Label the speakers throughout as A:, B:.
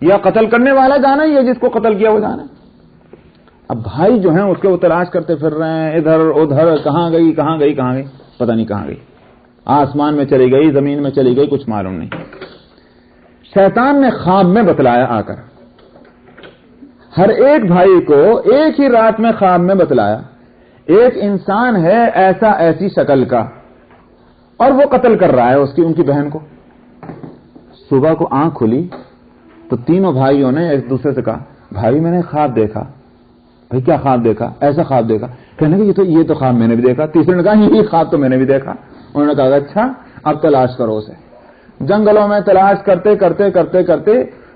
A: یا قتل کرنے والا جانا یا جس کو قتل کیا وہ جانا. اب بھائی جو ہیں اس کے وہ تلاش کرتے پھر رہے ہیں ادھر ادھر، کہاں گئی پتہ نہیں کہاں گئی، آسمان میں چلی گئی، زمین میں چلی گئی، کچھ معلوم نہیں. شیطان نے خواب میں بتلایا آ کر، ہر ایک بھائی کو ایک ہی رات میں خواب میں بتلایا ایک انسان ہے ایسی شکل کا اور وہ قتل کر رہا ہے ان کی بہن کو. صبح کو آنکھ کھلی تو تینوں بھائیوں نے ایک دوسرے سے کہا بھائی میں نے خواب دیکھا. بھائی کیا خواب دیکھا؟ ایسا خواب دیکھا. کہنے کہ یہ تو خواب میں نے بھی دیکھا. تیسرے نے کہا یہ خواب تو میں نے بھی دیکھا. انہوں نے کہا اچھا اب تلاش کرو اسے. جنگلوں میں تلاش کرتے کرتے کرتے کرتے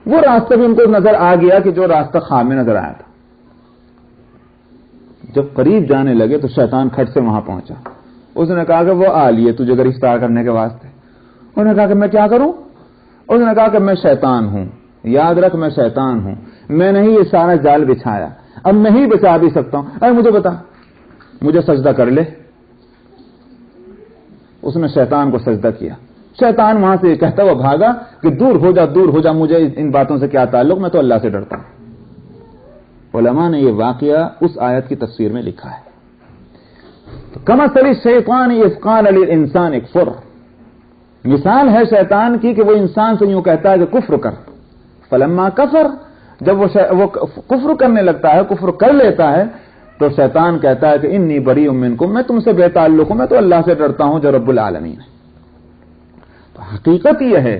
A: وہ راستہ بھی ان کو نظر آ گیا کہ جو راستہ خواب میں نظر آیا تھا. جب قریب جانے لگے تو شیطان کھٹ سے وہاں پہنچا. اس نے کہا کہ وہ آ لیے تجھے گرفتار کرنے کے واسطے. انہوں نے کہا کہ میں کیا کروں؟ اس نے کہا کہ میں شیطان ہوں، یاد رکھ میں شیطان ہوں، میں نے ہی یہ سارا جال بچھایا، اب میں ہی بچا بھی سکتا ہوں، ارے مجھے بتا، مجھے سجدہ کر لے. اس نے شیطان کو سجدہ کیا. شیطان وہاں سے کہتا ہوا بھاگا کہ دور ہو جا، مجھے ان باتوں سے کیا تعلق، میں تو اللہ سے ڈرتا ہوں. علماء نے یہ واقعہ اس آیت کی تفسیر میں لکھا ہے. کمثل الشیطان اذ قال للانسان اکفر، مثال ہے شیطان کی کہ وہ انسان سے یوں کہتا ہے کہ کفر کر. فلما کفر، جب وہ کفر کرنے لگتا ہے، کفر کر لیتا ہے، تو شیطان کہتا ہے کہ انی بریء منکم، میں تم سے بے تعلق ہوں، میں تو اللہ سے ڈرتا ہوں جو رب العالمین ہے. تو حقیقت یہ ہے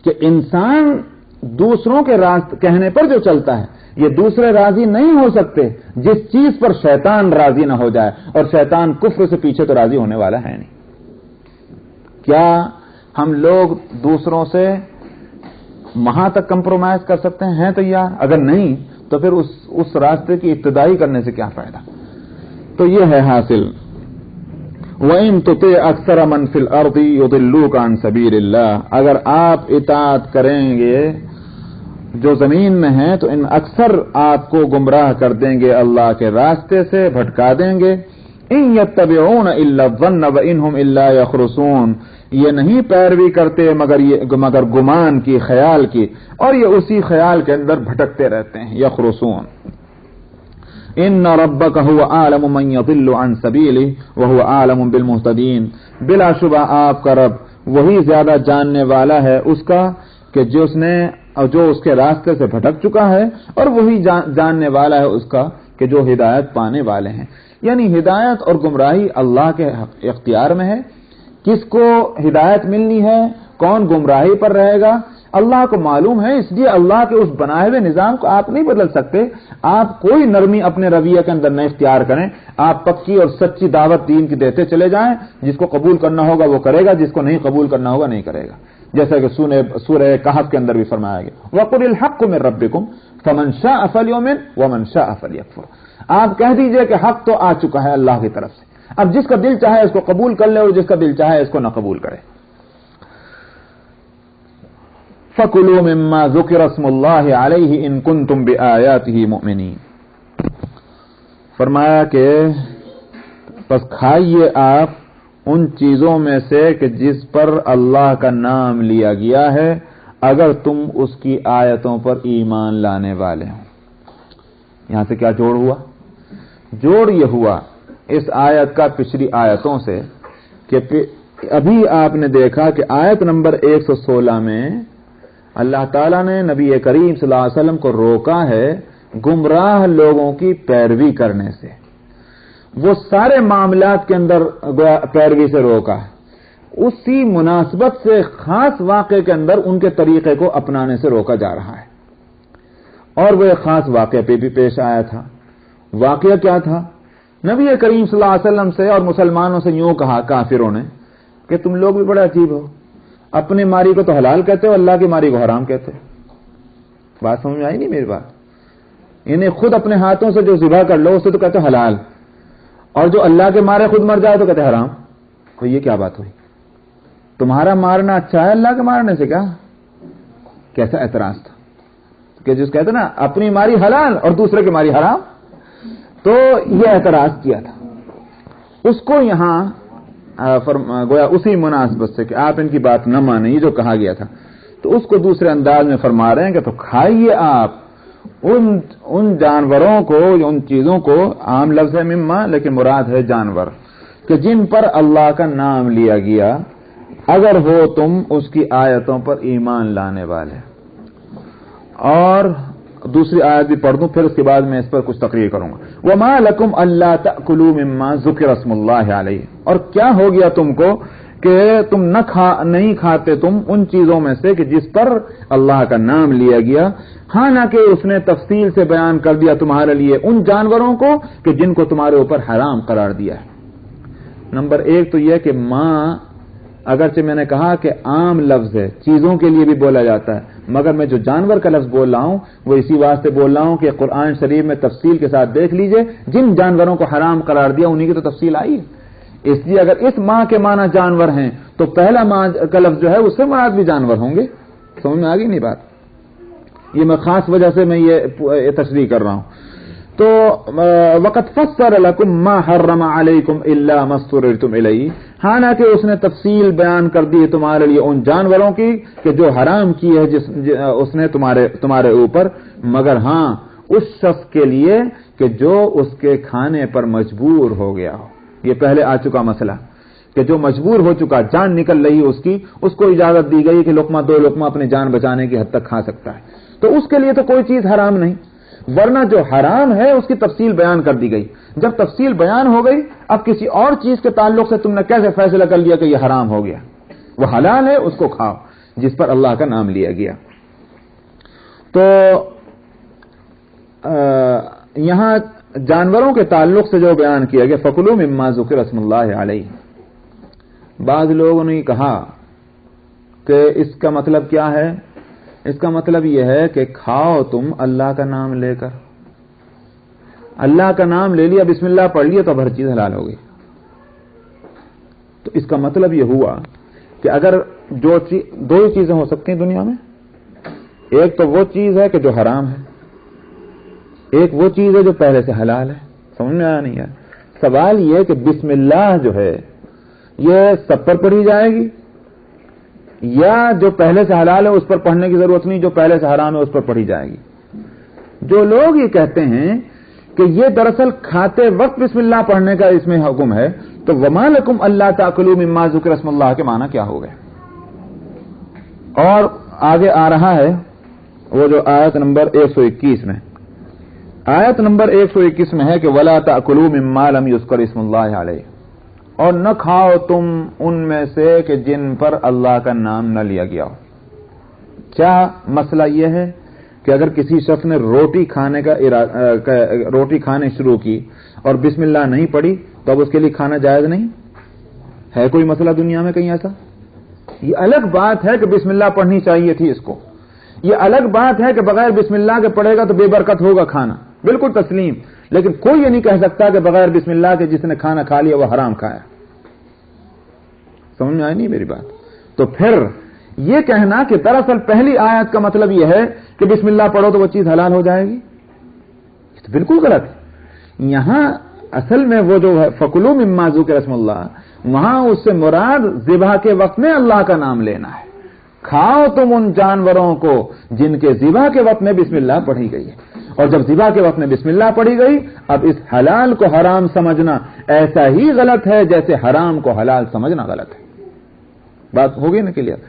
A: کہ انسان دوسروں کے راست کہنے پر جو چلتا ہے یہ دوسرے راضی نہیں ہو سکتے جس چیز پر شیطان راضی نہ ہو جائے، اور شیطان کفر سے پیچھے تو راضی ہونے والا ہے نہیں. کیا ہم لوگ دوسروں سے وہاں تک کمپرومائز کر سکتے ہیں تیار؟ اگر نہیں تو پھر اس راستے کی ابتدائی کرنے سے کیا فائدہ؟ تو یہ ہے حاصل. وَإِن تُطِعْ أَكْثَرَ مَنْ فِي الْأَرْضِ يُضِلُّوكَ عَنْ سَبِيلِ اللَّهِ، اگر آپ اطاعت کریں گے جو زمین میں ہیں تو ان اکثر آپ کو گمراہ کر دیں گے، اللہ کے راستے سے بھٹکا دیں گے. إِن يَتَّبِعُونَ إِلَّا الظَّنَّ وَإِنْ هُمْ إِلَّا يَخْرُصُونَ، یہ نہیں پیروی کرتے مگر گمان کی، خیال کی، اور یہ اسی خیال کے اندر بھٹکتے رہتے ہیں. یخرسون. ان ربک هو اعلم من یضل عن سبیلہ وهو اعلم بالمہتدین، بلا شبہ آپ کا رب وہی زیادہ جاننے والا ہے اس کا کہ جو اس کے راستے سے بھٹک چکا ہے، اور وہی جاننے والا ہے اس کا کہ جو ہدایت پانے والے ہیں. یعنی ہدایت اور گمراہی اللہ کے اختیار میں ہے. کس کو ہدایت ملنی ہے، کون گمراہی پر رہے گا، اللہ کو معلوم ہے. اس لیے اللہ کے اس بنائے ہوئے نظام کو آپ نہیں بدل سکتے. آپ کوئی نرمی اپنے رویے کے اندر نہ اختیار کریں. آپ پکی اور سچی دعوت دین کی دیتے چلے جائیں. جس کو قبول کرنا ہوگا وہ کرے گا، جس کو نہیں قبول کرنا ہوگا نہیں کرے گا. جیسا کہ سورہ کہف کے اندر بھی فرمایا گیا وَقُلِ الْحَقُّ مِن رَبِّكُمْ فَمَن شَاءَ فَلْيُؤْمِن وَمَن شَاءَ فَلْيَكْفُرْ. آپ کہہ دیجئے کہ حق تو آ چکا ہے اللہ کی طرف سے، اب جس کا دل چاہے اس کو قبول کر لے اور جس کا دل چاہے اس کو نہ قبول کرے. فَكُلُوا مِمَّا ذُكِرَ اسْمُ اللَّهِ عَلَيْهِ إِن كُنتُم بِآيَاتِهِ مُؤْمِنِينَ. فرمایا کہ پس کھائیے آپ ان چیزوں میں سے کہ جس پر اللہ کا نام لیا گیا ہے اگر تم اس کی آیتوں پر ایمان لانے والے ہوں. یہاں سے کیا جوڑ ہوا؟ جوڑ یہ ہوا اس آیت کا پچھلی آیتوں سے کہ ابھی آپ نے دیکھا کہ آیت نمبر 116 میں اللہ تعالیٰ نے نبی کریم صلی اللہ علیہ وسلم کو روکا ہے گمراہ لوگوں کی پیروی کرنے سے. وہ سارے معاملات کے اندر پیروی سے روکا ہے. اسی مناسبت سے خاص واقعے کے اندر ان کے طریقے کو اپنانے سے روکا جا رہا ہے. اور وہ ایک خاص واقعہ پہ بھی پیش آیا تھا. واقعہ کیا تھا؟ نبی کریم صلی اللہ علیہ وسلم سے اور مسلمانوں سے یوں کہا کافروں نے کہ تم لوگ بھی بڑے عجیب ہو، اپنی ماری کو تو حلال کہتے ہو، اللہ کی ماری کو حرام کہتے ہو. بات سمجھ میں آئی نہیں میری بات؟ یعنی خود اپنے ہاتھوں سے جو ذبح کر لو اسے تو کہتے ہو حلال، اور جو اللہ کے مارے خود مر جائے تو کہتے حرام. تو یہ کیا بات ہوئی؟ تمہارا مارنا اچھا ہے اللہ کے مارنے سے کیا؟ کیسا اعتراض تھا کہ جس کہتے نا اپنی ماری حلال اور دوسرے کی ماری حرام. تو یہ اعتراض کیا تھا. اس کو یہاں گویا اسی مناسبت سے کہ آپ ان کی بات نہ مانیں، یہ جو کہا گیا تھا تو تو اس کو دوسرے انداز میں فرما رہے ہیں کہ تو کھائیے آپ ان جانوروں کو، ان چیزوں کو، عام لفظ ہے مما لیکن مراد ہے جانور، کہ جن پر اللہ کا نام لیا گیا، اگر ہو تم اس کی آیتوں پر ایمان لانے والے۔ اور دوسری آیت بھی پڑھ دوں، پھر اس کے بعد میں اس پر کچھ تقریر کروں گا۔ وَمَا لَكُمْ أَلَّا تَأْكُلُوا مِمَّا ذُكِرَ اسْمُ اللَّهِ عَلَيْهِ، اور کیا ہو گیا تم کو کہ تم نہیں کھاتے تم ان چیزوں میں سے کہ جس پر اللہ کا نام لیا گیا، حالانکہ اس نے تفصیل سے بیان کر دیا تمہارے لیے ان جانوروں کو کہ جن کو تمہارے اوپر حرام قرار دیا ہے۔ نمبر ایک تو یہ کہ ماں، اگرچہ میں نے کہا کہ عام لفظ ہے، چیزوں کے لیے بھی بولا جاتا ہے، مگر میں جو جانور کا لفظ بول رہا ہوں وہ اسی واسطے بول رہا ہوں کہ قرآن شریف میں تفصیل کے ساتھ دیکھ لیجئے، جن جانوروں کو حرام قرار دیا انہی کی تو تفصیل آئی ہے۔ اس لیے اگر اس ماں کے معنی جانور ہیں تو پہلا ماں کا لفظ جو ہے اس سے مراد بھی جانور ہوں گے۔ سمجھ میں آ گئی نہیں بات؟ یہ میں خاص وجہ سے میں یہ تشریح کر رہا ہوں۔ تو وقت فسر لکم ما حرم علیکم الا ما اضطررتم الیہ، حالانکہ اس نے تفصیل بیان کر دی تمہارے لیے ان جانوروں کی کہ جو حرام کی ہے اس نے تمہارے اوپر، مگر ہاں اس شخص کے لیے کہ جو اس کے کھانے پر مجبور ہو گیا ہو۔ یہ پہلے آ چکا مسئلہ کہ جو مجبور ہو چکا، جان نکل رہی اس کی، اس کو اجازت دی گئی کہ لقمہ دو لقمہ اپنی جان بچانے کی حد تک کھا سکتا ہے، تو اس کے لیے تو کوئی چیز حرام نہیں، ورنہ جو حرام ہے اس کی تفصیل بیان کر دی گئی۔ جب تفصیل بیان ہو گئی، اب کسی اور چیز کے تعلق سے تم نے کیسے فیصلہ کر لیا کہ یہ حرام ہو گیا؟ وہ حلال ہے، اس کو کھاؤ جس پر اللہ کا نام لیا گیا۔ تو یہاں جانوروں کے تعلق سے جو بیان کیا گیا فَكُلُوا مِمَّا ذُكِرَ اسْمُ اللَّهِ عَلَيْهِ، بعض لوگوں نے کہا کہ اس کا مطلب کیا ہے؟ اس کا مطلب یہ ہے کہ کھاؤ تم اللہ کا نام لے کر، اللہ کا نام لے لیا، بسم اللہ پڑھ لیا تو اب ہر چیز حلال ہو گئی۔ تو اس کا مطلب یہ ہوا کہ اگر دو ہی چیزیں ہو سکتی ہیں دنیا میں، ایک تو وہ چیز ہے کہ جو حرام ہے، ایک وہ چیز ہے جو پہلے سے حلال ہے۔ سمجھ میں آیا نہیں ہے؟ سوال یہ کہ بسم اللہ جو ہے یہ سب پر پڑھی جائے گی، یا جو پہلے سے حلال ہے اس پر پڑھنے کی ضرورت نہیں، جو پہلے سے حرام ہے اس پر پڑھی جائے گی؟ جو لوگ یہ کہتے ہیں کہ یہ دراصل کھاتے وقت بسم اللہ پڑھنے کا اس میں حکم ہے، تو وما لکم اللہ تاکلوا مما ذکر اسم اللہ کے معنی کیا ہو گئے؟ اور آگے آ رہا ہے وہ جو آیت نمبر 121 میں، آیت نمبر 121 میں ہے کہ ولا تاکلوا مما لم یذکر اسم اللہ علیہ، اور نہ کھاؤ تم ان میں سے کہ جن پر اللہ کا نام نہ لیا گیا ہو۔ کیا مسئلہ یہ ہے کہ اگر کسی شخص نے روٹی کھانے شروع کی اور بسم اللہ نہیں پڑھی تو اب اس کے لیے کھانا جائز نہیں ہے؟ کوئی مسئلہ دنیا میں کہیں ایسا؟ یہ الگ بات ہے کہ بسم اللہ پڑھنی چاہیے تھی اس کو، یہ الگ بات ہے کہ بغیر بسم اللہ کے پڑھے گا تو بے برکت ہوگا کھانا، بالکل تسلیم، لیکن کوئی یہ نہیں کہہ سکتا کہ بغیر بسم اللہ کے جس نے کھانا کھا لیا وہ حرام کھایا۔ سمجھ میں آئی نہیں میری بات؟ تو پھر یہ کہنا کہ دراصل پہلی آیت کا مطلب یہ ہے کہ بسم اللہ پڑھو تو وہ چیز حلال ہو جائے گی، یہ تو بالکل غلط ہے۔ یہاں اصل میں وہ جو ہے فَكُلُوا مِمَّا ذُكِرَ اسْمُ اللَّهِ، وہاں اس سے مراد ذبح کے وقت میں اللہ کا نام لینا ہے۔ کھاؤ تم ان جانوروں کو جن کے ذبح کے وقت میں بسم اللہ پڑھی گئی ہے، اور جب ذبح کے وقت میں بسم اللہ پڑھی گئی، اب اس حلال کو حرام سمجھنا ایسا ہی غلط ہے جیسے حرام کو حلال سمجھنا غلط ہے۔ بات ہوگی نا کلیئر؟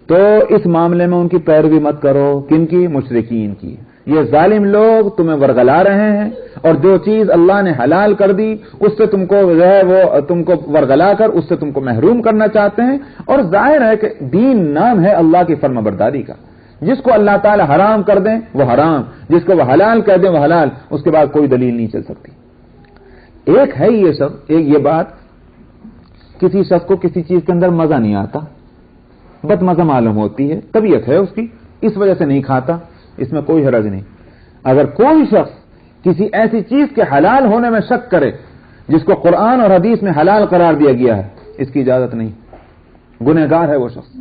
A: تو اس معاملے میں ان کی پیروی مت کرو۔ کن کی؟ مشرکین کی۔ یہ ظالم لوگ تمہیں ورگلا رہے ہیں، اور جو چیز اللہ نے حلال کر دی اس سے تم کو جو ہے وہ تم کو ورگلا کر اس سے تم کو محروم کرنا چاہتے ہیں، اور ظاہر ہے کہ دین نام ہے اللہ کی فرما برداری کا۔ جس کو اللہ تعالی حرام کر دیں وہ حرام، جس کو وہ حلال کہہ دیں وہ حلال، اس کے بعد کوئی دلیل نہیں چل سکتی۔ ایک ہے یہ سب، ایک یہ بات، کسی شخص کو کسی چیز کے اندر مزہ نہیں آتا، بد مزہ معلوم ہوتی ہے، طبیعت ہے اس کی، اس وجہ سے نہیں کھاتا، اس میں کوئی حرج نہیں۔ اگر کوئی شخص کسی ایسی چیز کے حلال ہونے میں شک کرے جس کو قرآن اور حدیث میں حلال قرار دیا گیا ہے، اس کی اجازت نہیں، گنہگار ہے وہ شخص۔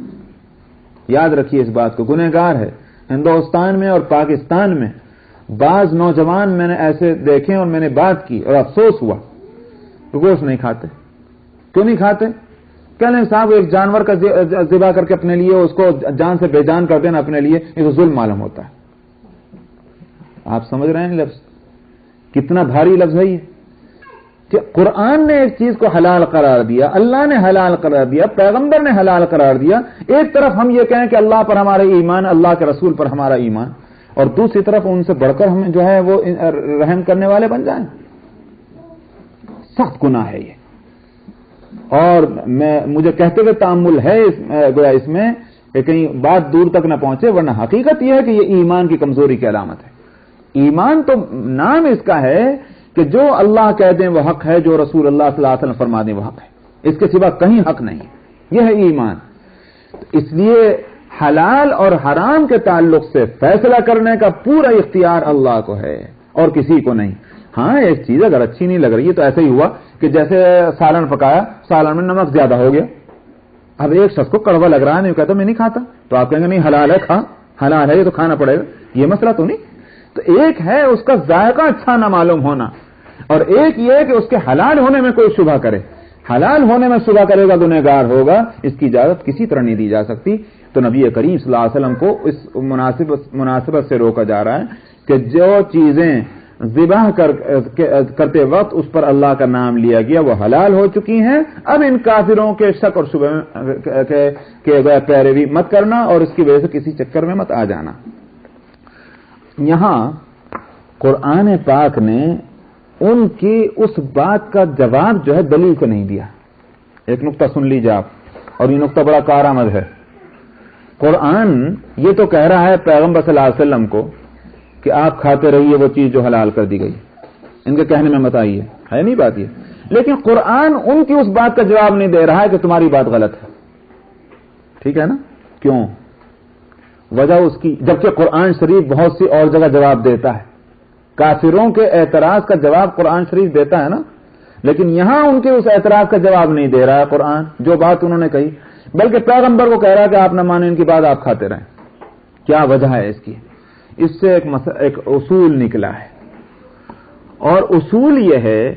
A: یاد رکھیے اس بات کو، گنہگار ہے۔ ہندوستان میں اور پاکستان میں بعض نوجوان میں نے ایسے دیکھے اور میں نے بات کی اور افسوس ہوا، گوشت نہیں کھاتے۔ کیوں نہیں کھاتے؟ کہہ لیں صاحب ایک جانور کا ذبح کر کے اپنے لیے اس کو جان سے بے جان کر دینا اپنے لیے، یہ تو ظلم معلوم ہوتا ہے۔ آپ سمجھ رہے ہیں لفظ کتنا بھاری لفظ ہے یہ، کہ قرآن نے ایک چیز کو حلال قرار دیا، اللہ نے حلال قرار دیا، پیغمبر نے حلال قرار دیا، ایک طرف ہم یہ کہیں کہ اللہ پر ہمارا ایمان، اللہ کے رسول پر ہمارا ایمان، اور دوسری طرف ان سے بڑھ کر ہم جو ہے وہ رحم کرنے والے بن جائیں۔ سخت گناہ ہے یہ، اور مجھے کہتے ہوئے تأمل ہے گویا اس میں کہ کہیں بات دور تک نہ پہنچے، ورنہ حقیقت یہ ہے کہ یہ ایمان کی کمزوری کی علامت ہے۔ ایمان تو نام اس کا ہے کہ جو اللہ کہہ دیں وہ حق ہے، جو رسول اللہ صلی اللہ علیہ وسلم فرما دیں وہ حق ہے، اس کے سوا کہیں حق نہیں، یہ ہے ایمان۔ اس لیے حلال اور حرام کے تعلق سے فیصلہ کرنے کا پورا اختیار اللہ کو ہے اور کسی کو نہیں۔ ہاں ایک چیز اگر اچھی نہیں لگ رہی ہے تو ایسا ہی ہوا کہ جیسے سالن پکایا، سالن میں نمک زیادہ ہو گیا، اب ایک شخص کو کڑوا لگ رہا ہے، نہیں کہتا میں نہیں کھاتا، تو آپ کہیں گے نہیں حلال ہے، کھا، حلال ہے یہ تو کھانا پڑے گا، یہ مسئلہ تو نہیں۔ تو ایک ہے اس کا ذائقہ اچھا نہ معلوم ہونا، اور ایک یہ کہ اس کے حلال ہونے میں کوئی شبہ کرے، حلال ہونے میں شبہ کرے گا گنہگار ہوگا، اس کی اجازت کسی طرح نہیں دی جا سکتی۔ تو نبی کریم صلی اللہ علیہ وسلم کو اس مناسبت سے روکا جا رہا ہے کہ جو چیزیں ذبح کرتے وقت اس پر اللہ کا نام لیا گیا وہ حلال ہو چکی ہیں، اب ان کافروں کے شک اور شبہ کے پیروی مت کرنا اور اس کی وجہ سے کسی چکر میں مت آ جانا۔ یہاں قرآن پاک نے ان کی اس بات کا جواب جو ہے دلیل سے نہیں دیا۔ ایک نقطہ سن لیجیے آپ، اور یہ نقطہ بڑا کارآمد ہے۔ قرآن یہ تو کہہ رہا ہے پیغمبر صلی اللہ علیہ وسلم کو کہ آپ کھاتے رہیے وہ چیز جو حلال کر دی گئی، ان کے کہنے میں مت آئیے، ہے نہیں بات یہ، لیکن قرآن ان کی اس بات کا جواب نہیں دے رہا ہے کہ تمہاری بات غلط ہے، ٹھیک ہے نا؟ کیوں؟ وجہ اس کی، جبکہ قرآن شریف بہت سی اور جگہ جواب دیتا ہے، کافروں کے اعتراض کا جواب قرآن شریف دیتا ہے نا، لیکن یہاں ان کے اس اعتراض کا جواب نہیں دے رہا ہے قرآن، جو بات انہوں نے کہی، بلکہ پیغمبر کو کہہ رہا ہے کہ آپ نہ مانیں ان کی بات، آپ کھاتے رہیں۔ کیا وجہ ہے اس کی؟ اس سے ایک اصول نکلا ہے، اور اصول یہ ہے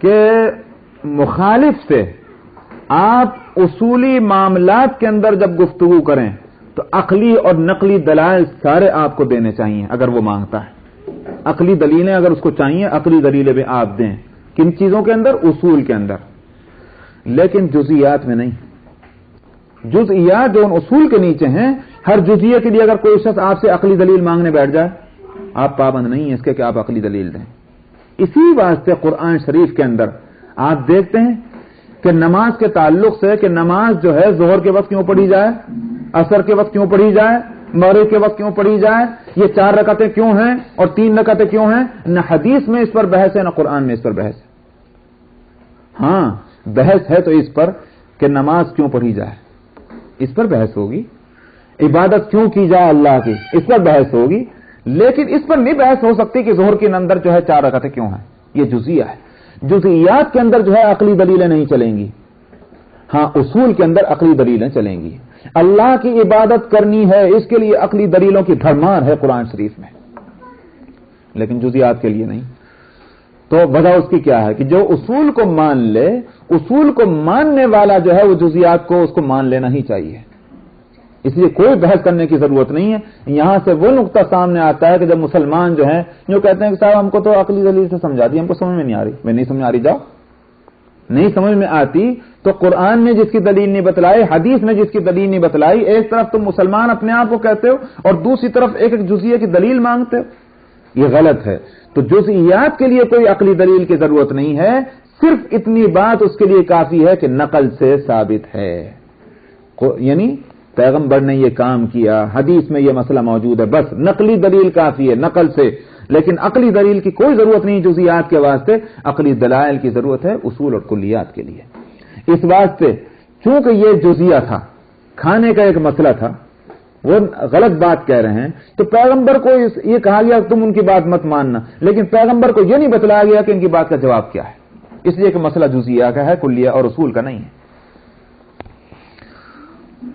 A: کہ مخالف سے آپ اصولی معاملات کے اندر جب گفتگو کریں تو عقلی اور نقلی دلائل سارے آپ کو دینے چاہیے اگر وہ مانگتا ہے، عقلی دلیلیں اگر اس کو چاہیے، عقلی دلیلیں بھی آپ دیں، کن چیزوں کے اندر؟ اصول کے اندر، لیکن جزئیات میں نہیں۔ جزئیات جو ان اصول کے نیچے ہیں، ہر جزئیے کے لیے اگر کوئی شخص آپ سے عقلی دلیل مانگنے بیٹھ جائے، آپ پابند نہیں ہیں اس کے کہ آپ عقلی دلیل دیں۔ اسی واسطے قرآن شریف کے اندر آپ دیکھتے ہیں کہ نماز کے تعلق سے کہ نماز جو ہے ظہر کے وقت کیوں پڑھی جائے، عصر کے وقت کیوں پڑھی جائے، مغرب کے وقت کیوں پڑھی جائے، یہ 4 رکعتیں کیوں ہیں اور 3 رکعتیں کیوں ہیں، نہ حدیث میں اس پر بحث ہے نہ قرآن میں اس پر بحث ہے۔ ہاں بحث ہے تو اس پر کہ نماز کیوں پڑھی جائے، اس پر بحث ہوگی، عبادت کیوں کی جائے اللہ کی، اس پر بحث ہوگی، لیکن اس پر نہیں بحث ہو سکتی کہ ظہر کے اندر جو ہے 4 رکعتیں کیوں ہیں، یہ جزیہ ہے۔ جزئیات کے اندر جو ہے عقلی دلیلیں نہیں چلیں گی، ہاں اصول کے اندر عقلی دلیلیں چلیں گی۔ اللہ کی عبادت کرنی ہے، اس کے لیے عقلی دلیلوں کی بھرمار ہے قرآن شریف میں، لیکن جزئیات کے لیے نہیں۔ تو وجہ اس کی کیا ہے کہ جو اصول کو مان لے، اصول کو ماننے والا جو ہے وہ جزئیات کو اس کو مان لینا ہی چاہیے، اس لیے کوئی بحث کرنے کی ضرورت نہیں ہے۔ یہاں سے وہ نقطہ سامنے آتا ہے کہ جب مسلمان جو ہیں جو کہتے ہیں کہ صاحب ہم کو تو عقلی دلیل سے سمجھا دی، ہم کو سمجھ میں نہیں آ رہی، میں نہیں سمجھ آ رہی، جاؤ، نہیں سمجھ میں آتی تو قرآن نے جس کی دلیل نہیں بتلائی، حدیث نے جس کی دلیل نہیں بتلائی، ایک طرف تم مسلمان اپنے آپ کو کہتے ہو اور دوسری طرف ایک ایک جزئیے کی دلیل مانگتے ہو، یہ غلط ہے۔ تو جزئیات کے لیے کوئی عقلی دلیل کی ضرورت نہیں ہے، صرف اتنی بات اس کے لیے کافی ہے کہ نقل سے ثابت ہے، یعنی پیغمبر نے یہ کام کیا، حدیث میں یہ مسئلہ موجود ہے، بس نقلی دلیل کافی ہے نقل سے، لیکن عقلی دلیل کی کوئی ضرورت نہیں جزئیات کے واسطے، عقلی دلائل کی ضرورت ہے اصول اور کلیات کے لیے۔ اس واسطے چونکہ یہ جزیہ تھا، کھانے کا ایک مسئلہ تھا، وہ غلط بات کہہ رہے ہیں، تو پیغمبر کو یہ کہا گیا تم ان کی بات مت ماننا، لیکن پیغمبر کو یہ نہیں بتلایا گیا کہ ان کی بات کا جواب کیا ہے، اس لیے کہ مسئلہ جزیہ کا ہے، کلیہ اور اصول کا نہیں ہے۔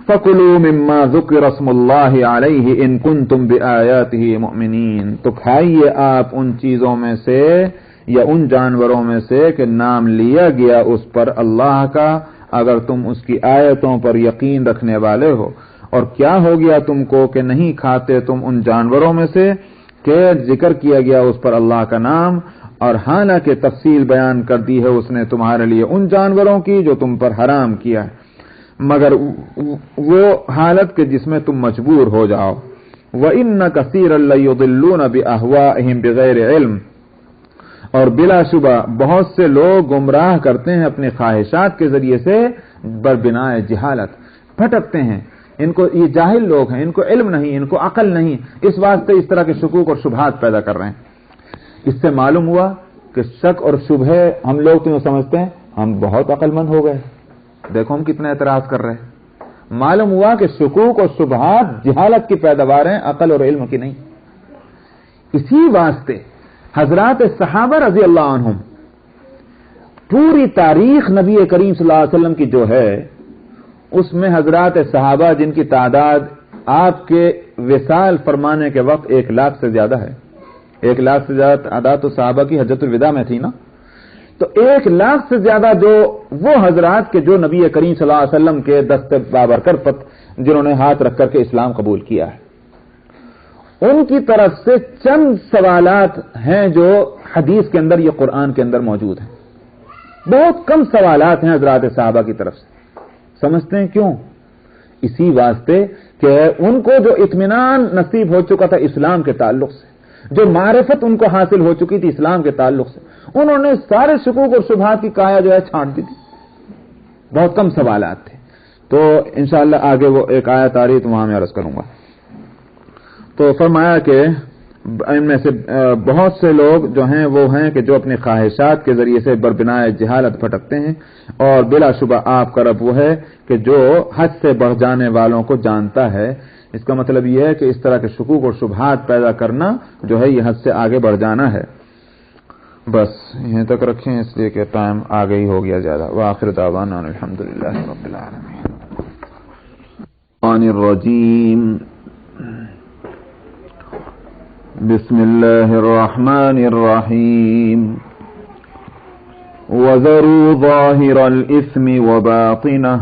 A: فَكُلُوا مِمَّا ذُكِرَ اسْمُ اللَّهِ عَلَيْهِ إِن كُنتُم بِآيَاتِهِ مُؤْمِنِينَ، تو کھائیے آپ ان چیزوں میں سے یا ان جانوروں میں سے کہ نام لیا گیا اس پر اللہ کا، اگر تم اس کی آیتوں پر یقین رکھنے والے ہو. اور کیا ہو گیا تم کو کہ نہیں کھاتے تم ان جانوروں میں سے کہ ذکر کیا گیا اس پر اللہ کا نام، اور حالانکہ تفصیل بیان کر دی ہے اس نے تمہارے لیے ان جانوروں کی جو تم پر حرام کیا ہے، مگر وہ حالت کہ جس میں تم مجبور ہو جاؤ. وَإِنَّ كَثِيرًا لَيُضِلُّونَ بِأَهْوَائِهِمْ بِغَيْرِ عِلْمٍ، اور بلا شبہ بہت سے لوگ گمراہ کرتے ہیں اپنے خواہشات کے ذریعے سے بربنائے جہالت، بھٹکتے ہیں. ان کو یہ جاہل لوگ ہیں، ان کو علم نہیں، ان کو عقل نہیں، اس واسطے اس طرح کے شکوک اور شبہات پیدا کر رہے ہیں. اس سے معلوم ہوا کہ شک اور شبہ ہم لوگ تو سمجھتے ہیں ہم بہت عقل مند ہو گئے، دیکھو ہم کتنا اعتراض کر رہے ہیں. معلوم ہوا کہ شکوک اور شبہات جہالت کی پیداوار ہیں، عقل اور علم کی نہیں. اسی واسطے حضرات صحابہ رضی اللہ عنہم، پوری تاریخ نبی کریم صلی اللہ علیہ وسلم کی جو ہے اس میں حضرات صحابہ جن کی تعداد آپ کے وصال فرمانے کے وقت 1,00,000 سے زیادہ ہے. 1,00,000 سے زیادہ تعداد تو صحابہ کی حجۃ الوداع میں تھی نا. تو 1,00,000 سے زیادہ جو وہ حضرات کے جو نبی کریم صلی اللہ علیہ وسلم کے دست بابرکت جنہوں نے ہاتھ رکھ کر کے اسلام قبول کیا ہے، ان کی طرف سے چند سوالات ہیں جو حدیث کے اندر یا قرآن کے اندر موجود ہیں. بہت کم سوالات ہیں حضرات صحابہ کی طرف سے. سمجھتے ہیں کیوں؟ اسی واسطے کہ ان کو جو اطمینان نصیب ہو چکا تھا اسلام کے تعلق سے، جو معرفت ان کو حاصل ہو چکی تھی اسلام کے تعلق سے، انہوں نے سارے شکوک اور شبہات کی کایا جو ہے چھانٹ دی تھی. بہت کم سوالات تھے. تو انشاءاللہ آگے وہ ایک آیت آ رہی تو وہاں میں عرض کروں گا. تو فرمایا کہ ان میں سے بہت سے لوگ جو ہیں وہ ہیں کہ جو اپنی خواہشات کے ذریعے سے بربنائے جہالت پھٹکتے ہیں، اور بلا شبہ آپ کا رب وہ ہے کہ جو حد سے بڑھ جانے والوں کو جانتا ہے. اس کا مطلب یہ ہے کہ اس طرح کے شکوک اور شبہات پیدا کرنا جو ہے یہ حد سے آگے بڑھ جانا ہے. بس یہیں تک رکھیں اس لیے کہ ٹائم آگے ہی ہو گیا زیادہ. وآخر دعوانا الحمدللہ رب العالمین. الرجیم بسم اللہ الرحمن الرحیم. وذروا ظاہر الاسم وباطنہ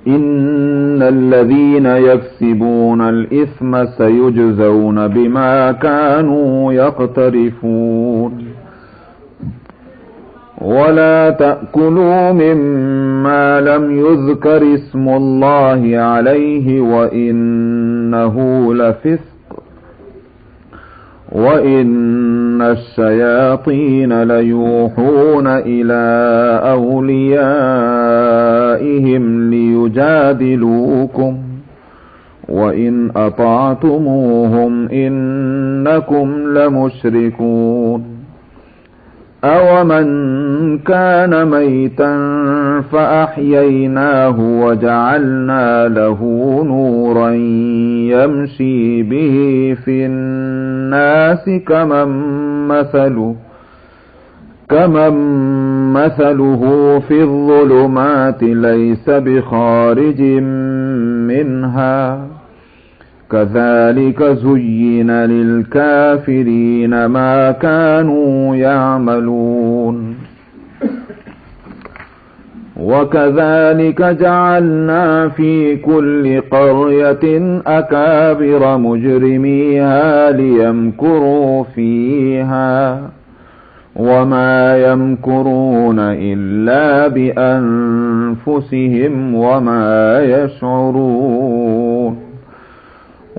A: ان الذين يكسبون الاثم سيجزون بما كانوا يقترفون ولا تأكلوا مما لم يذكر اسم الله عليه وإنه لفسق وَإِنَّ الشَّيَاطِينَ لَيُوحُونَ إِلَىٰ أَوْلِيَائِهِمْ لِيُجَادِلُوكُمْ وَإِنْ أَطَعْتُمُوهُمْ إِنَّكُمْ لَمُشْرِكُونَ. أَوَمَنْ كَانَ مَيْتًا فَأَحْيَيْنَاهُ وَجَعَلْنَا لَهُ نُورًا يَمْشِي بِهِ فِي النَّاسِ كَمَنْ مَثَلُهُ فِي الظُّلُمَاتِ لَيْسَ بِخَارِجٍ مِّنْهَا كَذَلِكَ زُيِّنَ لِلْكَافِرِينَ مَا كَانُوا يَعْمَلُونَ. وَكَذَلِكَ جَعَلْنَا فِي كُلِّ قَرْيَةٍ أَكَابِرَ مُجْرِمِيهَا لِيَمْكُرُوا فِيهَا وَمَا يَمْكُرُونَ إِلَّا بِأَنفُسِهِمْ وَمَا يَشْعُرُونَ.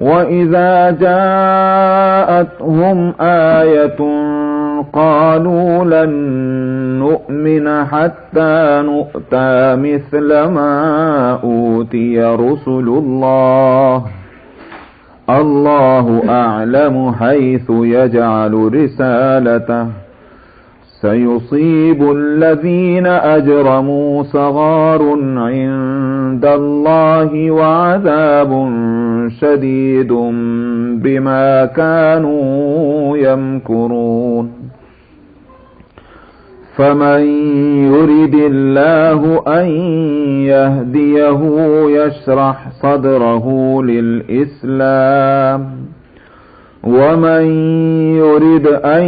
A: وَإِذَا جَاءَتْهُمْ آيَةٌ قَالُوا لَن نُّؤْمِنَ حَتَّى نُؤْتَىٰ مِثْلَ مَا أُوتِيَ رُسُلُ اللَّهِ اللَّهُ أَعْلَمُ حَيْثُ يَجْعَلُ رِسَالَتَهُ سَيُصِيبُ الَّذِينَ أَجْرَمُوا صَغَارٌ عِندَ اللَّهِ وَعَذَابٌ شَدِيدٌ بِمَا كَانُوا يَمْكُرُونَ. فَمَن يُرِدِ اللَّهُ أَن يَهْدِيَهُ يَشْرَحْ صَدْرَهُ لِلْإِسْلَامِ ومن يرد أن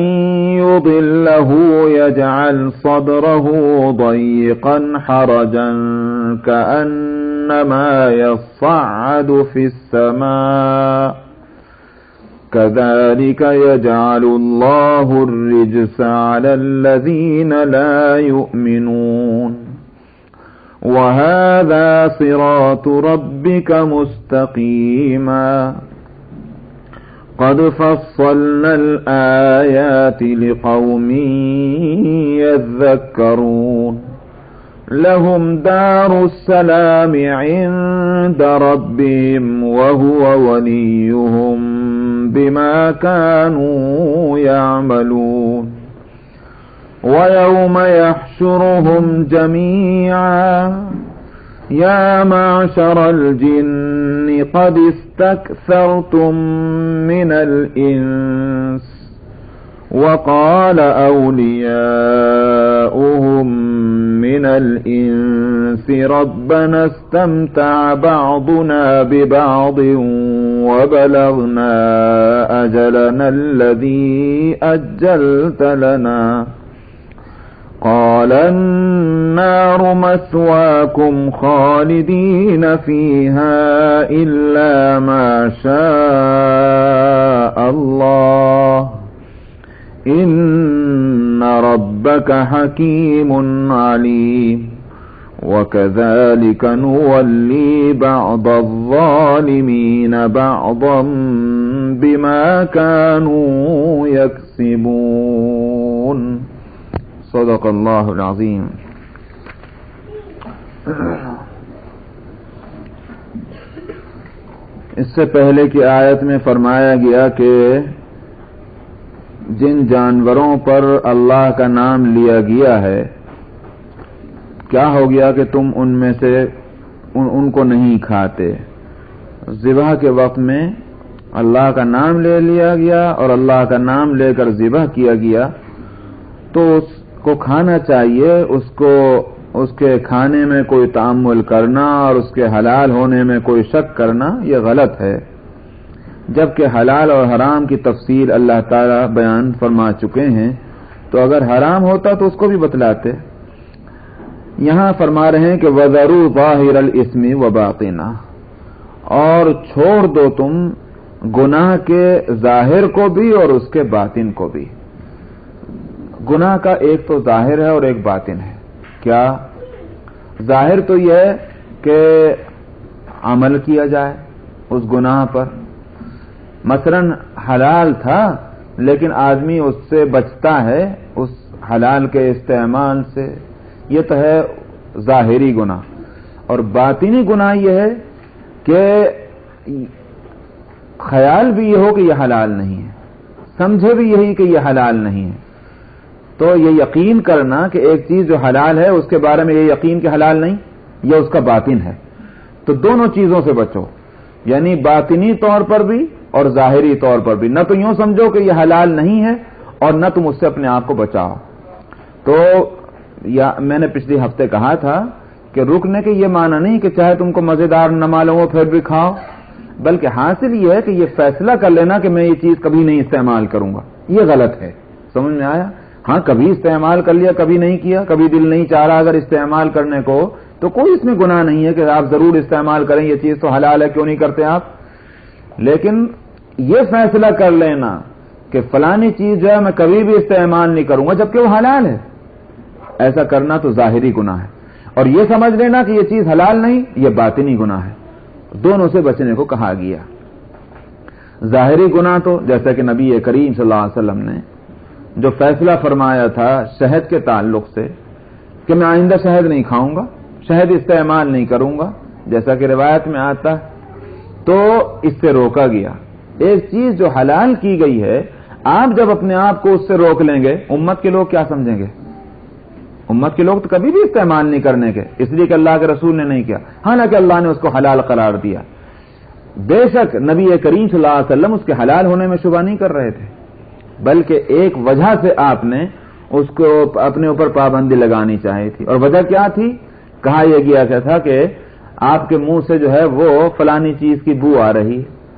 A: يضله يجعل صدره ضيقا حرجا كأنما يصعد في السماء كذلك يجعل الله الرجس على الذين لا يؤمنون وهذا صراط ربك مستقيما قد فصلنا الآيات لقوم يذكرون لهم دار السلام عند ربهم وهو وليهم بما كانوا يعملون ويوم يحشرهم جميعا يا معشر الجن قد استكثرتم من الإنس وقال أولياؤهم من الإنس ربنا استمتع بعضنا ببعض وبلغنا أجلنا الذي أجلت لنا قال النار مثواكم خالدين فيها إلا ما شاء الله إن ربك حكيم عليم وكذلك نولي بعض الظالمين بعضا بما كانوا يكسبون صدق اللہ العظیم. اس سے پہلے کی آیت میں فرمایا گیا کہ جن جانوروں پر اللہ کا نام لیا گیا ہے کیا ہو گیا کہ تم ان میں سے ان کو نہیں کھاتے. ذبح کے وقت میں اللہ کا نام لے لیا گیا اور اللہ کا نام لے کر ذبح کیا گیا تو اس کو کھانا چاہیے. اس کے کھانے میں کوئی تأمل کرنا اور اس کے حلال ہونے میں کوئی شک کرنا یہ غلط ہے، جبکہ حلال اور حرام کی تفصیل اللہ تعالی بیان فرما چکے ہیں. تو اگر حرام ہوتا تو اس کو بھی بتلاتے. یہاں فرما رہے ہیں کہ وَذَرُوا ظَاهِرَ الْإِثْمِ وَبَاطِنَهُ، اور چھوڑ دو تم گناہ کے ظاہر کو بھی اور اس کے باطن کو بھی. گناہ کا ایک تو ظاہر ہے اور ایک باطن ہے. کیا ظاہر تو یہ ہے کہ عمل کیا جائے اس گناہ پر، مثلا حلال تھا لیکن آدمی اس سے بچتا ہے اس حلال کے استعمال سے، یہ تو ہے ظاہری گناہ. اور باطنی گناہ یہ ہے کہ خیال بھی یہ ہو کہ یہ حلال نہیں ہے، سمجھے بھی یہی کہ یہ حلال نہیں ہے. تو یہ یقین کرنا کہ ایک چیز جو حلال ہے اس کے بارے میں یہ یقین کہ حلال نہیں، یہ اس کا باطن ہے. تو دونوں چیزوں سے بچو، یعنی باطنی طور پر بھی اور ظاہری طور پر بھی. نہ تو یوں سمجھو کہ یہ حلال نہیں ہے اور نہ تم اس سے اپنے آپ کو بچاؤ. تو میں نے پچھلے ہفتے کہا تھا کہ رکنے کے یہ معنی نہیں کہ چاہے تم کو مزیدار نہ معلوم ہو پھر بھی کھاؤ، بلکہ حاصل یہ ہے کہ یہ فیصلہ کر لینا کہ میں یہ چیز کبھی نہیں استعمال کروں گا. یہ غلط ہے. سمجھ میں آیا؟ ہاں کبھی استعمال کر لیا، کبھی نہیں کیا، کبھی دل نہیں چاہ رہا اگر استعمال کرنے کو تو کوئی اس میں گناہ نہیں ہے کہ آپ ضرور استعمال کریں، یہ چیز تو حلال ہے کیوں نہیں کرتے آپ. لیکن یہ فیصلہ کر لینا کہ فلانی چیز جو ہے میں کبھی بھی استعمال نہیں کروں گا جبکہ وہ حلال ہے، ایسا کرنا تو ظاہری گناہ ہے. اور یہ سمجھ لینا کہ یہ چیز حلال نہیں، یہ باطنی گناہ ہے. دونوں سے بچنے کو کہا گیا. ظاہری گناہ تو جیسا کہ نبی کریم صلی اللہ علیہ وسلم نے جو فیصلہ فرمایا تھا شہد کے تعلق سے کہ میں آئندہ شہد نہیں کھاؤں گا، شہد استعمال نہیں کروں گا، جیسا کہ روایت میں آتا ہے، تو اس سے روکا گیا. ایک چیز جو حلال کی گئی ہے آپ جب اپنے آپ کو اس سے روک لیں گے امت کے لوگ کیا سمجھیں گے؟ امت کے لوگ تو کبھی بھی استعمال نہیں کرنے کے، اس لیے کہ اللہ کے رسول نے نہیں کیا، حالانکہ اللہ نے اس کو حلال قرار دیا. بے شک نبی کریم صلی اللہ علیہ وسلم اس کے حلال ہونے میں شبہ نہیں کر رہے تھے، بلکہ ایک وجہ سے آپ نے اس کو اپنے اوپر پابندی لگانی چاہی تھی. اور وجہ کیا تھی؟ کہا یہ گیا تھا کہ آپ کے منہ سے جو ہے وہ فلانی چیز کی بو آ رہی،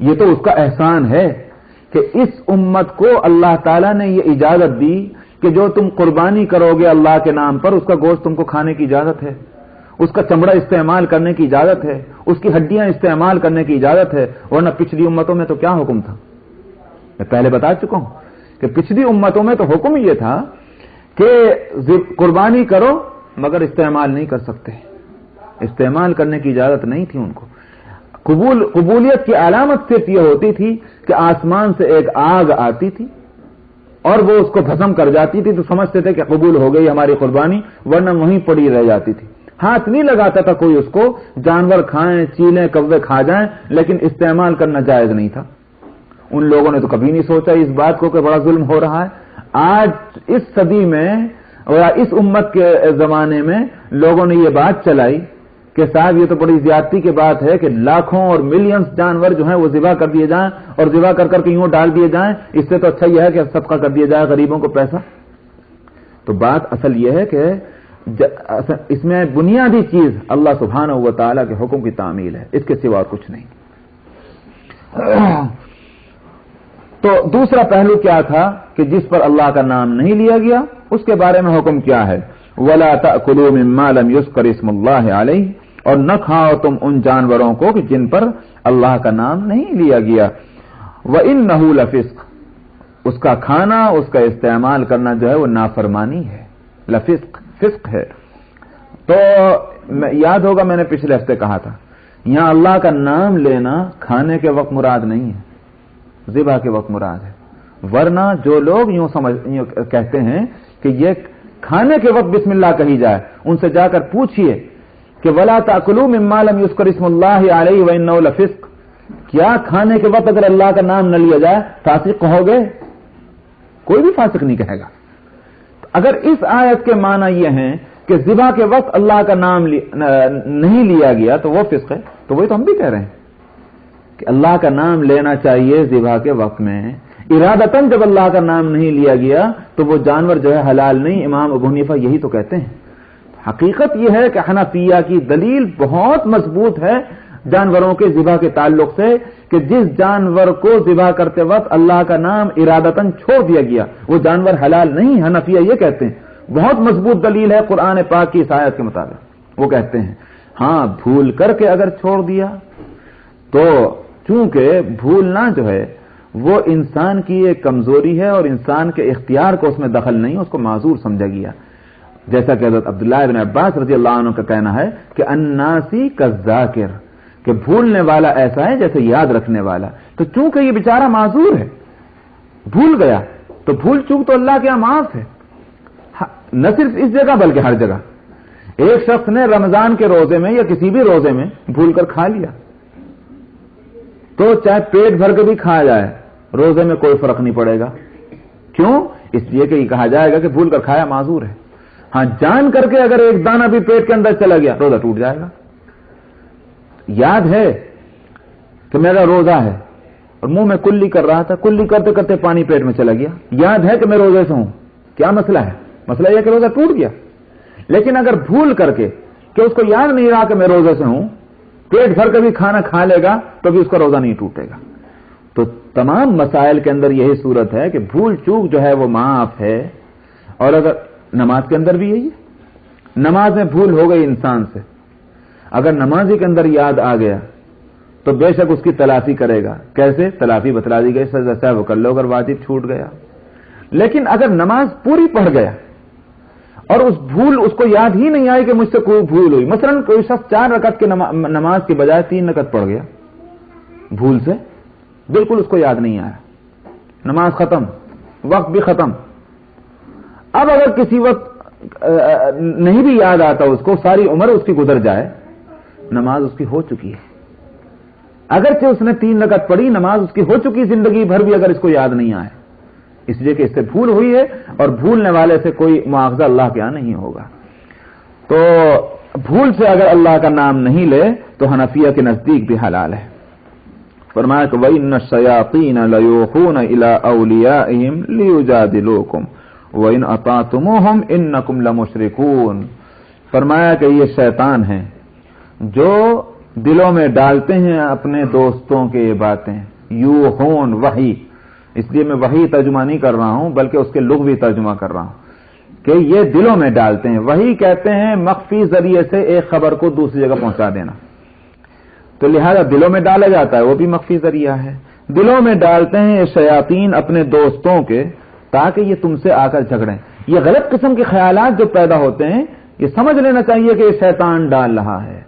A: یہ تو اس کا احسان ہے کہ اس امت کو اللہ تعالیٰ نے یہ اجازت دی کہ جو تم قربانی کرو گے اللہ کے نام پر، اس کا گوشت تم کو کھانے کی اجازت ہے، اس کا چمڑا استعمال کرنے کی اجازت ہے، اس کی ہڈیاں استعمال کرنے کی اجازت ہے. ورنہ پچھلی امتوں میں تو کیا حکم تھا؟ میں پہلے بتا چکا ہوں کہ پچھلی امتوں میں تو حکم یہ تھا کہ قربانی کرو مگر استعمال نہیں کر سکتے، استعمال کرنے کی اجازت نہیں تھی ان کو. قبولیت کی علامت صرف یہ ہوتی تھی کہ آسمان سے ایک آگ آتی تھی اور وہ اس کو بھسم کر جاتی تھی، تو سمجھتے تھے کہ قبول ہو گئی ہماری قربانی، ورنہ وہیں پڑی رہ جاتی تھی. ہاتھ نہیں لگاتا تھا کوئی اس کو، جانور کھائیں، چیلیں، کوے کھا جائیں، لیکن استعمال کرنا جائز نہیں تھا. ان لوگوں نے تو کبھی نہیں سوچا اس بات کو کہ بڑا ظلم ہو رہا ہے. آج اس صدی میں اور اس امت کے زمانے میں لوگوں نے یہ بات چلائی کہ صاحب یہ تو بڑی زیادتی کی بات ہے کہ لاکھوں اور ملینز جانور جو ہیں وہ ذبح کر دیے جائیں اور ذبح کر کر کے یوں ڈال دیے جائیں، اس سے تو اچھا یہ ہے کہ صدقہ کر دیا جائے غریبوں کو پیسہ. تو بات اصل یہ ہے کہ اس میں بنیادی چیز اللہ سبحانہ و تعالیٰ کے حکم کی تعمیل ہے، اس کے سوا اور کچھ نہیں. تو دوسرا پہلو کیا تھا کہ جس پر اللہ کا نام نہیں لیا گیا اس کے بارے میں حکم کیا ہے؟ وَلَا تَأْكُلُوا مِمَّا لَمْ يُذْكَرِ اسْمُ اللَّهِ عَلَيْهِ، اور نہ کھاؤ تم ان جانوروں کو کہ جن پر اللہ کا نام نہیں لیا گیا. وَإِنَّهُ لَفِسْقٌ، اس کا کھانا، اس کا استعمال کرنا جو ہے وہ نافرمانی ہے، لفسق، فسق ہے. تو یاد ہوگا میں نے پچھلے ہفتے کہا تھا یہاں اللہ کا نام لینا کھانے کے وقت مراد نہیں ہے، ذبح کے وقت مراد ہے. ورنہ جو لوگ یوں کہتے ہیں کہ یہ کھانے کے وقت بسم اللہ کہی جائے، ان سے جا کر پوچھئے کہ وَلَا تَأْكُلُوا مِمَّا لَمْ يُذْكَرِ اسْمُ اللَّهِ عَلَيْهِ وَإِنَّهُ لَفِسْقٌ، کیا کھانے کے وقت اگر اللہ کا نام نہ لیا جائے فاسق کہو گے؟ کوئی بھی فاسق نہیں کہے گا. اگر اس آیت کے معنی یہ ہیں کہ ذبح کے وقت اللہ کا نام نہیں لیا گیا تو وہ فسق ہے، تو وہی تو ہم بھی کہہ رہے ہیں کہ اللہ کا نام لینا چاہیے ذبح کے وقت میں. ارادتاً جب اللہ کا نام نہیں لیا گیا تو وہ جانور جو ہے حلال نہیں. امام ابو حنیفہ یہی تو کہتے ہیں. حقیقت یہ ہے کہ حنفیہ کی دلیل بہت مضبوط ہے جانوروں کے ذبح کے تعلق سے کہ جس جانور کو ذبح کرتے وقت اللہ کا نام ارادتاً چھوڑ دیا گیا وہ جانور حلال نہیں. حنفیہ یہ کہتے ہیں، بہت مضبوط دلیل ہے قرآن پاک کی اس آیت کے مطابق. وہ کہتے ہیں ہاں بھول کر کے اگر چھوڑ دیا تو چونکہ بھولنا جو ہے وہ انسان کی ایک کمزوری ہے اور انسان کے اختیار کو اس میں دخل نہیں، اس کو معذور سمجھا گیا. جیسا کہ حضرت عبداللہ ابن عباس رضی اللہ عنہ کا کہنا ہے کہ الناسی کالذاکر، کہ بھولنے والا ایسا ہے جیسے یاد رکھنے والا. تو چونکہ یہ بیچارہ معذور ہے، بھول گیا، تو بھول چوک تو اللہ کے یہاں معاف ہے، نہ صرف اس جگہ بلکہ ہر جگہ. ایک شخص نے رمضان کے روزے میں یا کسی بھی روزے میں بھول کر کھا لیا تو چاہے پیٹ بھر کے بھی کھا جائے روزے میں کوئی فرق نہیں پڑے گا. کیوں؟ اس لیے کہ یہ کہا جائے گا کہ بھول کر کھایا معذور ہے. ہاں جان کر کے اگر ایک دانہ بھی پیٹ کے اندر چلا گیا روزہ ٹوٹ جائے گا. یاد ہے کہ میرا روزہ ہے اور منہ میں کلی کر رہا تھا، کلی کرتے کرتے پانی پیٹ میں چلا گیا، یاد ہے کہ میں روزے سے ہوں، کیا مسئلہ ہے؟ مسئلہ یہ کہ روزہ ٹوٹ گیا. لیکن اگر بھول کر کے کہ اس کو یاد نہیں رہا کہ میں روزے سے ہوں، پیٹ بھر کے بھی کھانا کھا لے گا تو بھی اس کا روزہ نہیں ٹوٹے گا. تو تمام مسائل کے اندر یہی صورت ہے کہ بھول چوک جو ہے وہ معاف ہے. اور اگر نماز کے اندر بھی یہی ہے، نماز میں بھول ہو گئی انسان سے، اگر نمازی کے اندر یاد آ گیا تو بے شک اس کی تلافی کرے گا. کیسے تلافی بتلا دی گئی؟ سجدہ سہو کر لو اگر واجب چھوٹ گیا. لیکن اگر نماز پوری پڑھ گیا اور اس بھول اس کو یاد ہی نہیں آئی کہ مجھ سے کوئی بھول ہوئی، مثلا کوئی شخص 4 رکعت کی نماز کی بجائے 3 رکعت پڑھ گیا بھول سے، بالکل اس کو یاد نہیں آیا، نماز ختم، وقت بھی ختم. اب اگر کسی وقت نہیں بھی یاد آتا اس کو، ساری عمر اس کی گزر جائے، نماز اس کی ہو چکی ہے. اگرچہ اس نے 3 رکعت پڑھی، نماز اس کی ہو چکی زندگی بھر بھی اگر اس کو یاد نہیں آئے، اس لیے کہ اس سے بھول ہوئی ہے اور بھولنے والے سے کوئی مواخذہ اللہ کے یہاں نہیں ہوگا. تو بھول سے اگر اللہ کا نام نہیں لے تو حنفیہ کے نزدیک بھی حلال ہے. فرمایا کہ وَإِنَّ الشَّيَاطِينَ لَيُوحُونَ إِلَىٰ أَوْلِيَائِهِمْ لِيُجَادِلُوكُمْ وَإِنْ أَطَعْتُمُوهُمْ إِنَّكُمْ لَمُشْرِكُونَ. فرمایا کہ یہ شیطان ہیں جو دلوں میں ڈالتے ہیں اپنے دوستوں کے یہ باتیں. یوحون وحی، اس لیے میں وحی ترجمہ نہیں کر رہا ہوں بلکہ اس کے لغوی ترجمہ کر رہا ہوں کہ یہ دلوں میں ڈالتے ہیں. وحی کہتے ہیں مخفی ذریعے سے ایک خبر کو دوسری جگہ پہنچا دینا، تو لہذا دلوں میں ڈالا جاتا ہے، وہ بھی مخفی ذریعہ ہے. دلوں میں ڈالتے ہیں یہ شیاطین اپنے دوستوں کے تاکہ یہ تم سے آ کر جھگڑیں. یہ غلط قسم کے خیالات جو پیدا ہوتے ہیں یہ سمجھ لینا چاہیے کہ یہ شیطان ڈال رہا ہے،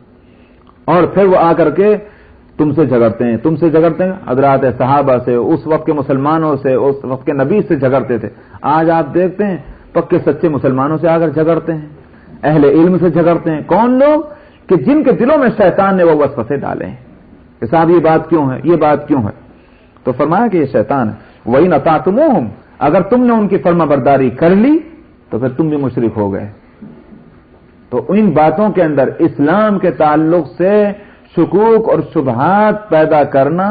A: اور پھر وہ آ کر کے تم سے جھگڑتے ہیں. تم سے جھگڑتے ہیں حضرات صحابہ سے، اس وقت کے مسلمانوں سے، اس وقت کے نبی سے جھگڑتے تھے. آج آپ دیکھتے ہیں پکے سچے مسلمانوں سے آ کر جھگڑتے ہیں، اہل علم سے جھگڑتے ہیں. کون لوگ؟ کہ جن کے دلوں میں شیطان نے وہ وسوسے ڈالے ہیں کہ صاحب یہ بات کیوں ہے، یہ بات کیوں ہے. تو فرمایا کہ یہ شیطان ہے. وَإِنْ أَطَعْتُمُوهُمْ، اگر تم نے ان کی فرما برداری کر لی تو پھر تم بھی مشرک ہو گئے. تو ان باتوں کے اندر اسلام کے تعلق سے شکوک اور شبہات پیدا کرنا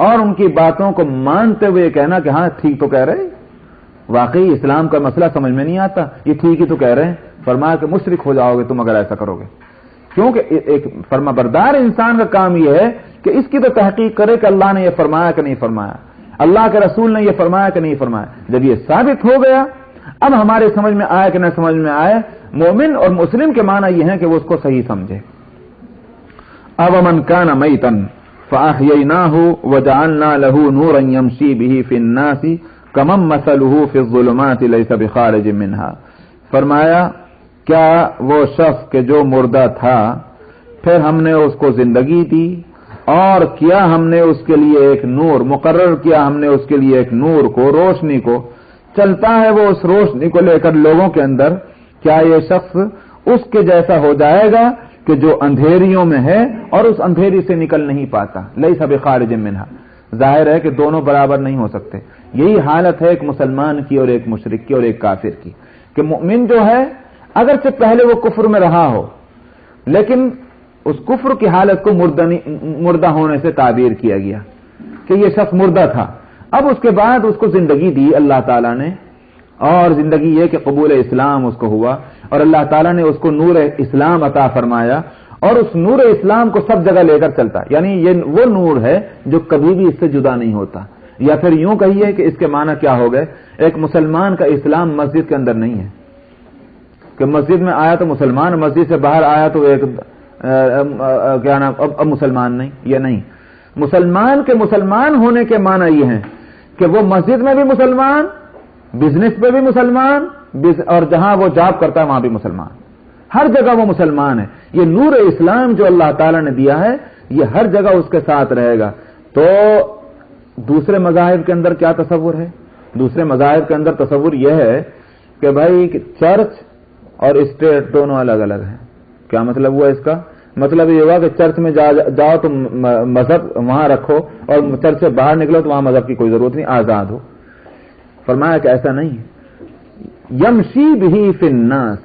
A: اور ان کی باتوں کو مانتے ہوئے کہنا کہ ہاں ٹھیک تو کہہ رہے، واقعی اسلام کا مسئلہ سمجھ میں نہیں آتا، یہ ٹھیک ہی تو کہہ رہے ہیں. فرمایا کہ مشرک ہو جاؤ گے تم اگر ایسا کرو گے. کیونکہ ایک فرما بردار انسان کا کام یہ ہے کہ اس کی تو تحقیق کرے کہ اللہ نے یہ فرمایا کہ نہیں فرمایا، اللہ کے رسول نے یہ فرمایا کہ نہیں فرمایا. جب یہ ثابت ہو گیا، اب ہمارے سمجھ میں آئے کہ نہ سمجھ میں آئے، مومن اور مسلم کے معنی یہ ہے کہ وہ اس کو صحیح سمجھے. أَوَمَنْ كَانَ مَيْتًا فَأَحْيَيْنَاهُ وَجَعَلْنَا لَهُ نُورًا يَمْشِي بِهِ فِي النَّاسِ كَمَنْ مَثَلُهُ فِي الظُّلُمَاتِ لَيْسَ بِخَارِجٍ مِنْهَا. فرمایا کیا وہ شخص کہ جو مردہ تھا پھر ہم نے اس کو زندگی دی اور کیا ہم نے اس کے لیے ایک نور مقرر کیا، ہم نے اس کے لیے ایک نور کو، روشنی کو، چلتا ہے وہ اس روشنی کو لے کر لوگوں کے اندر، کیا یہ شخص اس کے جیسا ہو جائے گا کہ جو اندھیریوں میں ہے اور اس اندھیری سے نکل نہیں پاتا. لیس بخارج منہا. ظاہر ہے کہ دونوں برابر نہیں ہو سکتے. یہی حالت ہے ایک مسلمان کی اور ایک مشرک کی اور ایک کافر کی کہ مؤمن جو ہے اگرچہ پہلے وہ کفر میں رہا ہو لیکن اس کفر کی حالت کو مردہ ہونے سے تعبیر کیا گیا کہ یہ شخص مردہ تھا. اب اس کے بعد اس کو زندگی دی اللہ تعالیٰ نے، اور زندگی یہ کہ قبول اسلام اس کو ہوا اور اللہ تعالیٰ نے اس کو نور اسلام عطا فرمایا اور اس نور اسلام کو سب جگہ لے کر چلتا. یعنی یہ وہ نور ہے جو کبھی بھی اس سے جدا نہیں ہوتا. یا پھر یوں کہیے کہ اس کے معنی کیا ہو گئے، ایک مسلمان کا اسلام مسجد کے اندر نہیں ہے کہ مسجد میں آیا تو مسلمان، مسجد سے باہر آیا تو ایک کیا نام اب مسلمان نہیں. یہ نہیں، مسلمان کے مسلمان ہونے کے معنی یہ ہیں کہ وہ مسجد میں بھی مسلمان، بزنس پہ بھی مسلمان، اور جہاں وہ جاب کرتا ہے وہاں بھی مسلمان، ہر جگہ وہ مسلمان ہے. یہ نور اسلام جو اللہ تعالیٰ نے دیا ہے یہ ہر جگہ اس کے ساتھ رہے گا. تو دوسرے مذاہب کے اندر کیا تصور ہے؟ دوسرے مذاہب کے اندر تصور یہ ہے کہ بھائی چرچ اور اسٹیٹ دونوں الگ الگ ہیں. کیا مطلب ہوا اس کا؟ مطلب یہ ہوا کہ چرچ میں جاؤ تو مذہب وہاں رکھو اور چرچ سے باہر نکلو تو وہاں مذہب کی کوئی ضرورت نہیں، آزاد ہو. فرمایا کہ ایسا نہیں ہے. یمشی بہی فی الناس،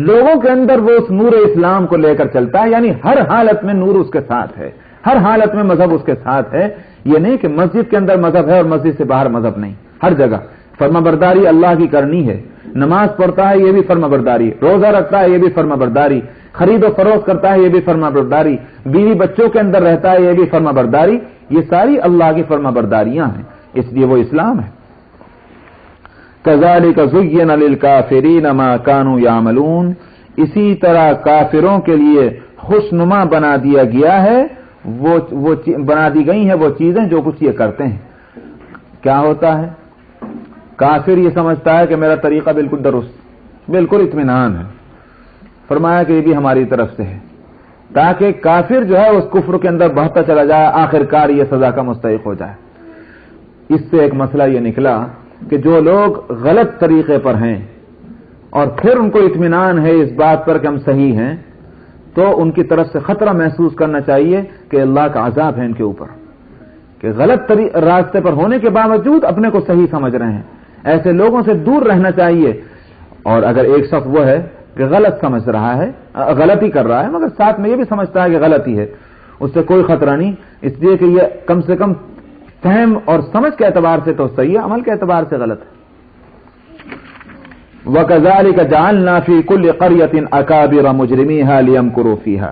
A: لوگوں کے اندر وہ اس نور اسلام کو لے کر چلتا ہے. یعنی ہر حالت میں نور اس کے ساتھ ہے، ہر حالت میں مذہب اس کے ساتھ ہے. یہ نہیں کہ مسجد کے اندر مذہب ہے اور مسجد سے باہر مذہب نہیں. ہر جگہ فرما برداری اللہ کی کرنی ہے. نماز پڑھتا ہے یہ بھی فرما برداری، روزہ رکھتا ہے یہ بھی فرما برداری، خرید و فروخت کرتا ہے یہ بھی فرما برداری، بیوی بچوں کے اندر رہتا ہے یہ بھی فرما برداری. یہ ساری اللہ کی فرما برداریاں ہیں، اس لیے وہ اسلام ہے. كَذَلِكَ زُيِّنَ لِلْكَافِرِينَ مَا كَانُوا يَعْمَلُونَ، اسی طرح کافروں کے لیے خوشنما بنا دیا گیا ہے، وہ بنا دی گئی ہیں وہ چیزیں جو کچھ یہ کرتے ہیں. کیا ہوتا ہے؟ کافر یہ سمجھتا ہے کہ میرا طریقہ بالکل درست، بالکل اطمینان ہے. فرمایا کہ یہ بھی ہماری طرف سے ہے تاکہ کافر جو ہے اس کفر کے اندر بڑھتا چلا جائے، آخر کار یہ سزا کا مستحق ہو جائے. اس سے ایک مسئلہ یہ نکلا کہ جو لوگ غلط طریقے پر ہیں اور پھر ان کو اطمینان ہے اس بات پر کہ ہم صحیح ہیں، تو ان کی طرف سے خطرہ محسوس کرنا چاہیے کہ اللہ کا عذاب ہے ان کے اوپر کہ غلط راستے پر ہونے کے باوجود اپنے کو صحیح سمجھ رہے ہیں. ایسے لوگوں سے دور رہنا چاہیے. اور اگر ایک شخص وہ ہے کہ غلط سمجھ رہا ہے، غلطی کر رہا ہے مگر ساتھ میں یہ بھی سمجھتا ہے کہ غلطی ہے، اس سے کوئی خطرہ نہیں، اس لیے کہ یہ کم سے کم فہم اور سمجھ کے اعتبار سے تو صحیح ہے، عمل کے اعتبار سے غلط ہے. وَكَذَلِكَ جَعَلْنَا فِي كُلِّ قَرْيَةٍ أَكَابِرَ مُجْرِمِيهَا لِيَمْكُرُوا فِيهَا،